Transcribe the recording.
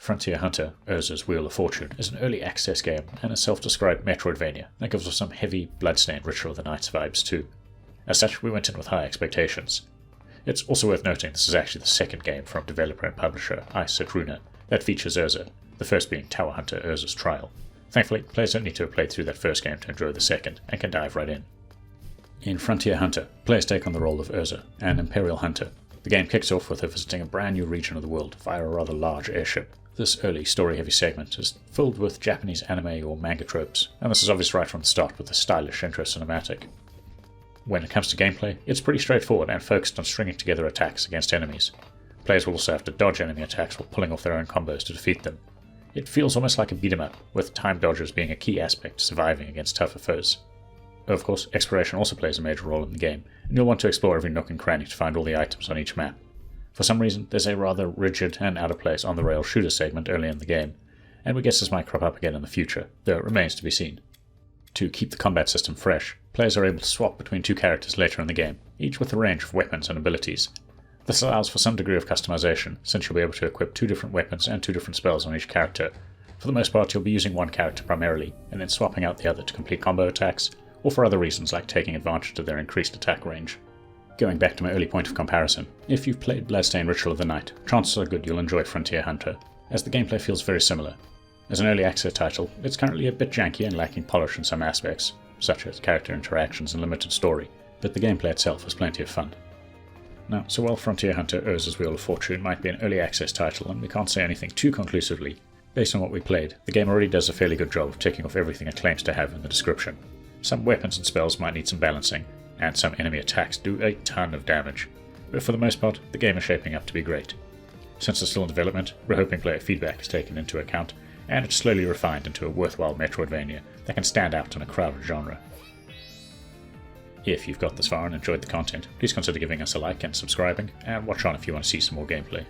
Frontier Hunter, Erza's Wheel of Fortune is an early access game and a self-described Metroidvania that gives us some heavy, bloodstained Ritual of the Night vibes too. As such, we went in with high expectations. It's also worth noting this is actually the second game from developer and publisher Ice at Runa that features Erza, the first being Tower Hunter Erza's Trial. Thankfully, players don't need to have played through that first game to enjoy the second, and can dive right in. In Frontier Hunter, players take on the role of Erza, an Imperial Hunter. The game kicks off with her visiting a brand new region of the world via a rather large airship. This early story-heavy segment is filled with Japanese anime or manga tropes, and this is obvious right from the start with a stylish intro cinematic. When it comes to gameplay, it's pretty straightforward and focused on stringing together attacks against enemies. Players will also have to dodge enemy attacks while pulling off their own combos to defeat them. It feels almost like a beat-em-up, with time dodges being a key aspect to surviving against tougher foes. Of course, exploration also plays a major role in the game, and you'll want to explore every nook and cranny to find all the items on each map. For some reason, there's a rather rigid and out-of-place on-the-rail shooter segment early in the game, and we guess this might crop up again in the future, though it remains to be seen. To keep the combat system fresh, players are able to swap between two characters later in the game, each with a range of weapons and abilities. This allows for some degree of customization, since you'll be able to equip two different weapons and two different spells on each character. For the most part, you'll be using one character primarily, and then swapping out the other to complete combo attacks, or for other reasons like taking advantage of their increased attack range. Going back to my early point of comparison, if you've played Bloodstained Ritual of the Night, chances are good you'll enjoy Frontier Hunter, as the gameplay feels very similar. As an early access title, it's currently a bit janky and lacking polish in some aspects, such as character interactions and limited story, but the gameplay itself is plenty of fun. Now, so while Frontier Hunter Erza's Wheel of Fortune might be an early access title and we can't say anything too conclusively, based on what we played, the game already does a fairly good job of ticking off everything it claims to have in the description. Some weapons and spells might need some balancing, and some enemy attacks do a ton of damage, but for the most part, the game is shaping up to be great. Since it's still in development, we're hoping player feedback is taken into account, and it's slowly refined into a worthwhile Metroidvania that can stand out in a crowded genre. If you've got this far and enjoyed the content, please consider giving us a like and subscribing, and watch on if you want to see some more gameplay.